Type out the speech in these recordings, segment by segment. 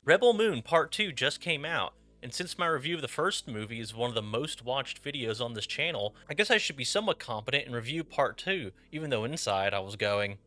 Rebel Moon Part 2 just came out, and since my review of the first movie is one of the most watched videos on this channel, I guess I should be somewhat competent and review Part 2, even though inside I was going.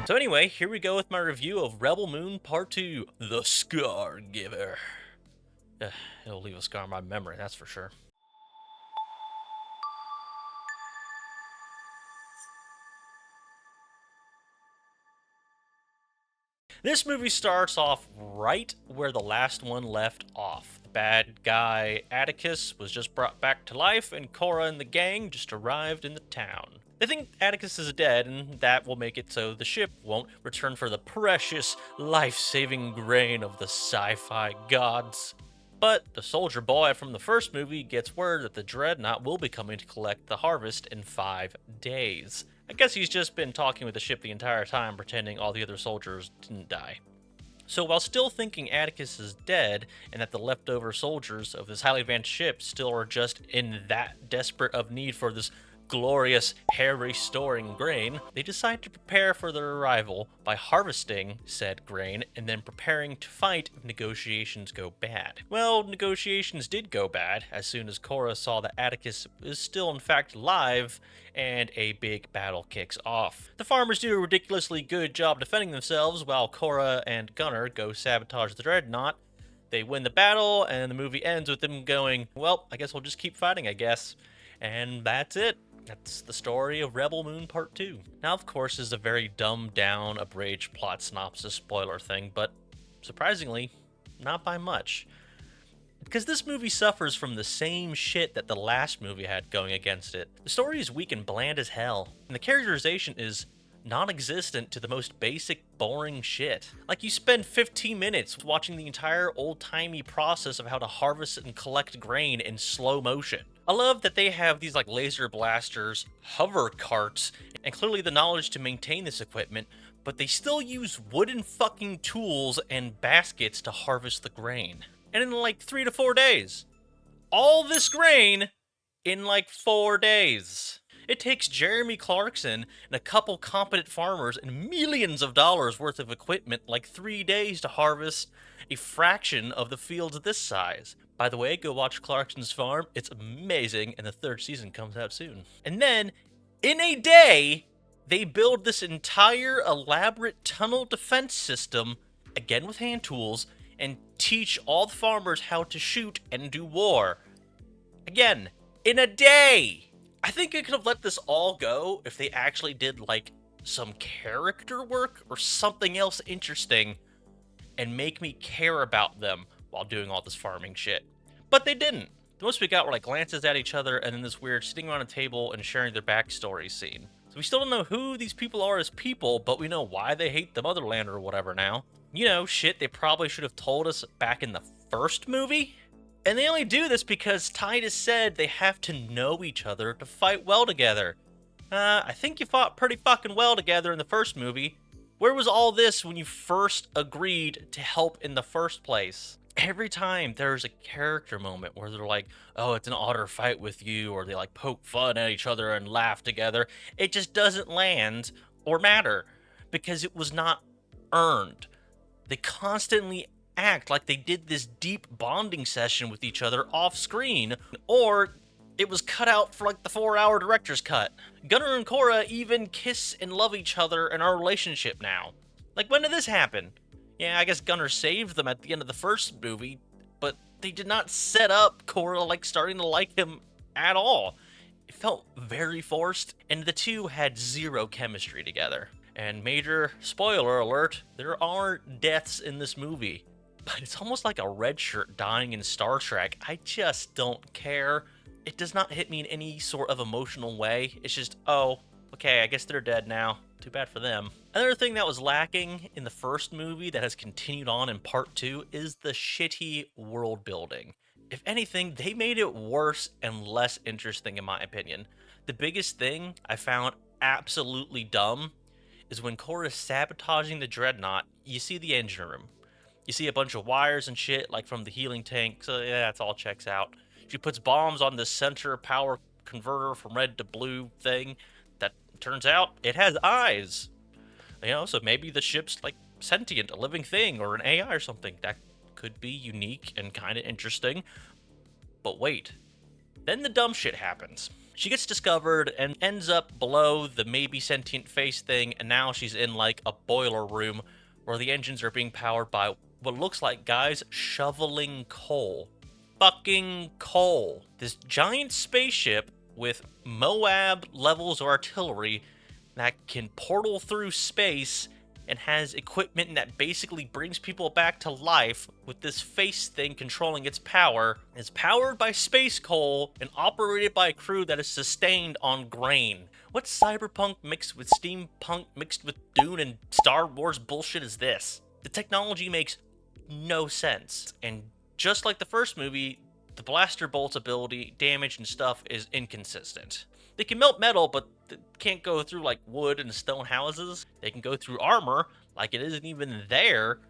So anyway, here we go with my review of Rebel Moon Part 2, The Scar Giver. It'll leave a scar in my memory, that's for sure. This movie starts off right where the last one left off. The bad guy Atticus was just brought back to life, and Cora and the gang just arrived in the town. They think Atticus is dead, and that will make it so the ship won't return for the precious, life-saving grain of the sci-fi gods. But the soldier boy from the first movie gets word that the Dreadnought will be coming to collect the harvest in 5 days. I guess he's just been talking with the ship the entire time, pretending all the other soldiers didn't die. So while still thinking Atticus is dead, and that the leftover soldiers of this highly advanced ship still are just in that desperate of need for this glorious hair-restoring grain, they decide to prepare for their arrival by harvesting said grain and then preparing to fight if negotiations go bad. Well, negotiations did go bad as soon as Cora saw that Atticus is still in fact alive, and a big battle kicks off. The farmers do a ridiculously good job defending themselves while Cora and Gunner go sabotage the Dreadnought. They win the battle, and the movie ends with them going, well, I guess we'll just keep fighting, I guess. And that's it. That's the story of Rebel Moon Part 2. Now, of course, this is a very dumbed down, abridged plot synopsis spoiler thing, but surprisingly, not by much. Because this movie suffers from the same shit that the last movie had going against it. The story is weak and bland as hell, and the characterization is non-existent to the most basic, boring shit. Like, you spend 15 minutes watching the entire old-timey process of how to harvest and collect grain in slow motion. I love that they have these like laser blasters, hover carts, and clearly the knowledge to maintain this equipment, but they still use wooden fucking tools and baskets to harvest the grain. And in like 3 to 4 days. All this grain in like 4 days. It takes Jeremy Clarkson and a couple competent farmers and millions of dollars worth of equipment like 3 days to harvest a fraction of the fields this size. By the way, go watch Clarkson's Farm. It's amazing, and the 3rd season comes out soon. And then, in a day, they build this entire elaborate tunnel defense system, again with hand tools, and teach all the farmers how to shoot and do war. Again, in a day! I think I could have let this all go if they actually did, like, some character work or something else interesting and make me care about them while doing all this farming shit. But they didn't. The most we got were like glances at each other and then this weird sitting around a table and sharing their backstory scene. So we still don't know who these people are as people, but we know why they hate the motherland or whatever now. You know, shit they probably should have told us back in the first movie? And they only do this because Titus said they have to know each other to fight well together. I think you fought pretty fucking well together in the first movie. Where was all this when you first agreed to help in the first place? Every time there's a character moment where they're like, oh, it's an honor fight with you, or they like poke fun at each other and laugh together, it just doesn't land or matter because it was not earned. They constantly act like they did this deep bonding session with each other off screen, or it was cut out for like the 4-hour director's cut. Gunnar and Cora even kiss and love each other in our relationship now. Like, when did this happen? Yeah, I guess Gunnar saved them at the end of the first movie, but they did not set up Cora like starting to like him at all. It felt very forced, and the two had zero chemistry together. And major spoiler alert, there are deaths in this movie. But it's almost like a red shirt dying in Star Trek. I just don't care. It does not hit me in any sort of emotional way. It's just, oh, okay, I guess they're dead now. Too bad for them. Another thing that was lacking in the first movie that has continued on in part 2 is the shitty world building. If anything, they made it worse and less interesting in my opinion. The biggest thing I found absolutely dumb is when Cora's sabotaging the Dreadnought, you see the engine room. You see a bunch of wires and shit, like from the healing tank, so yeah, that's all checks out. She puts bombs on the center power converter from red to blue thing that turns out it has eyes. You know, so maybe the ship's like sentient, a living thing, or an AI or something. That could be unique and kind of interesting. But wait, then the dumb shit happens. She gets discovered and ends up below the maybe sentient face thing, and now she's in like a boiler room where the engines are being powered by what looks like guys shoveling coal. Fucking coal. This giant spaceship with Moab levels of artillery that can portal through space and has equipment that basically brings people back to life with this face thing controlling its power, is powered by space coal and operated by a crew that is sustained on grain. What cyberpunk mixed with steampunk mixed with Dune and Star Wars bullshit is this? The technology makes no sense, and just like the first movie, the blaster bolt's ability, damage, and stuff is inconsistent. They can melt metal, but they can't go through like wood and stone houses. They can go through armor, like it isn't even there,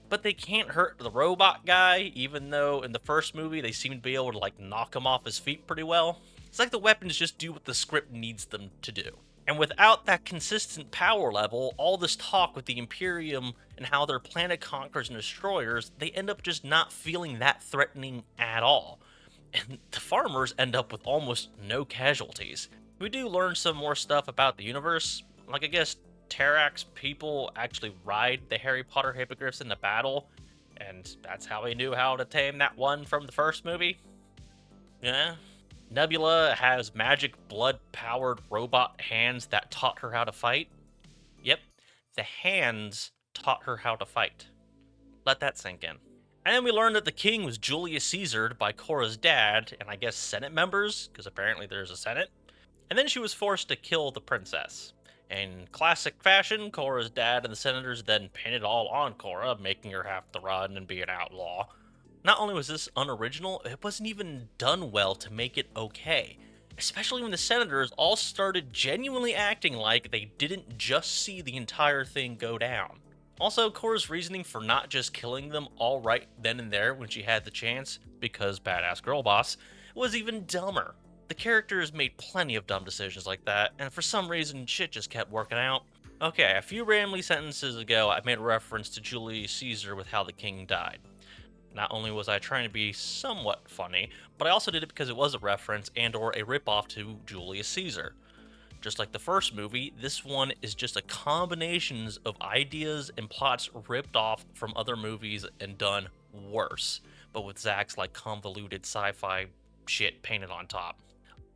but they can't hurt the robot guy, even though in the first movie they seem to be able to like knock him off his feet pretty well. It's like the weapons just do what the script needs them to do. And without that consistent power level, all this talk with the Imperium and how they're planet conquerors and destroyers, they end up just not feeling that threatening at all. And the farmers end up with almost no casualties. We do learn some more stuff about the universe. Like, I guess Terrax people actually ride the Harry Potter hippogriffs in the battle, and that's how he knew how to tame that one from the first movie. Yeah. Nebula has magic blood-powered robot hands that taught her how to fight. Yep, the hands taught her how to fight. Let that sink in. And then we learned that the king was Julius Caesared by Cora's dad, and I guess Senate members, because apparently there's a Senate. And then she was forced to kill the princess. In classic fashion, Cora's dad and the senators then pin it all on Cora, making her have to run and be an outlaw. Not only was this unoriginal, it wasn't even done well to make it okay. Especially when the senators all started genuinely acting like they didn't just see the entire thing go down. Also, Cora's reasoning for not just killing them all right then and there when she had the chance, because badass girl boss, was even dumber. The characters made plenty of dumb decisions like that, and for some reason, shit just kept working out. Okay, a few rambly sentences ago, I made a reference to Julius Caesar with how the king died. Not only was I trying to be somewhat funny, but I also did it because it was a reference and or a ripoff to Julius Caesar. Just like the first movie, this one is just a combination of ideas and plots ripped off from other movies and done worse, but with Zach's like convoluted sci-fi shit painted on top.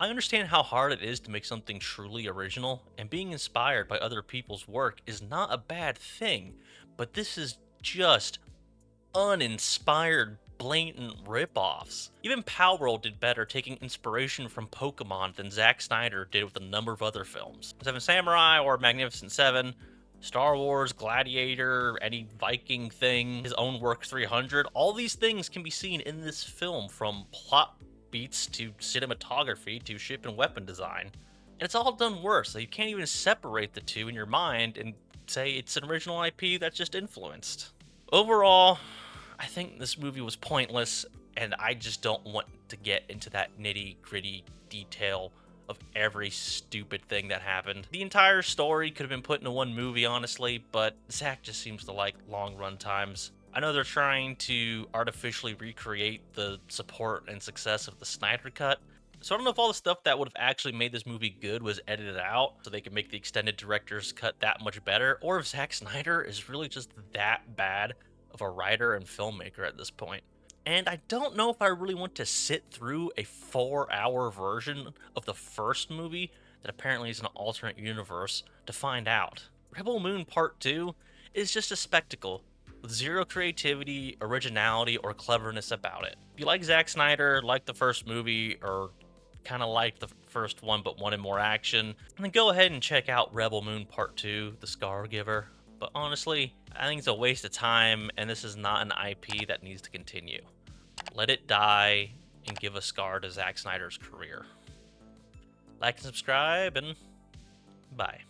I understand how hard it is to make something truly original, and being inspired by other people's work is not a bad thing, but this is just uninspired, blatant ripoffs. Even Palworld did better taking inspiration from Pokemon than Zack Snyder did with a number of other films. Seven Samurai or Magnificent Seven, Star Wars, Gladiator, any Viking thing, his own work 300, all these things can be seen in this film, from plot beats to cinematography to ship and weapon design. And it's all done worse, so you can't even separate the two in your mind and say it's an original IP that's just influenced. Overall, I think this movie was pointless, and I just don't want to get into that nitty-gritty detail of every stupid thing that happened. The entire story could have been put into one movie, honestly, but Zach just seems to like long run times. I know they're trying to artificially recreate the support and success of the Snyder Cut, so I don't know if all the stuff that would have actually made this movie good was edited out so they could make the extended director's cut that much better, or if Zack Snyder is really just that bad of a writer and filmmaker at this point. And I don't know if I really want to sit through a 4-hour version of the first movie that apparently is an alternate universe to find out. Rebel Moon Part 2 is just a spectacle with zero creativity, originality, or cleverness about it. If you like Zack Snyder, like the first movie, or kind of like the first one but wanted more action, then go ahead and check out Rebel Moon Part 2, The Scar Giver. But honestly, I think it's a waste of time, and this is not an IP that needs to continue. Let it die and give a scar to Zack Snyder's career. Like and subscribe, and bye.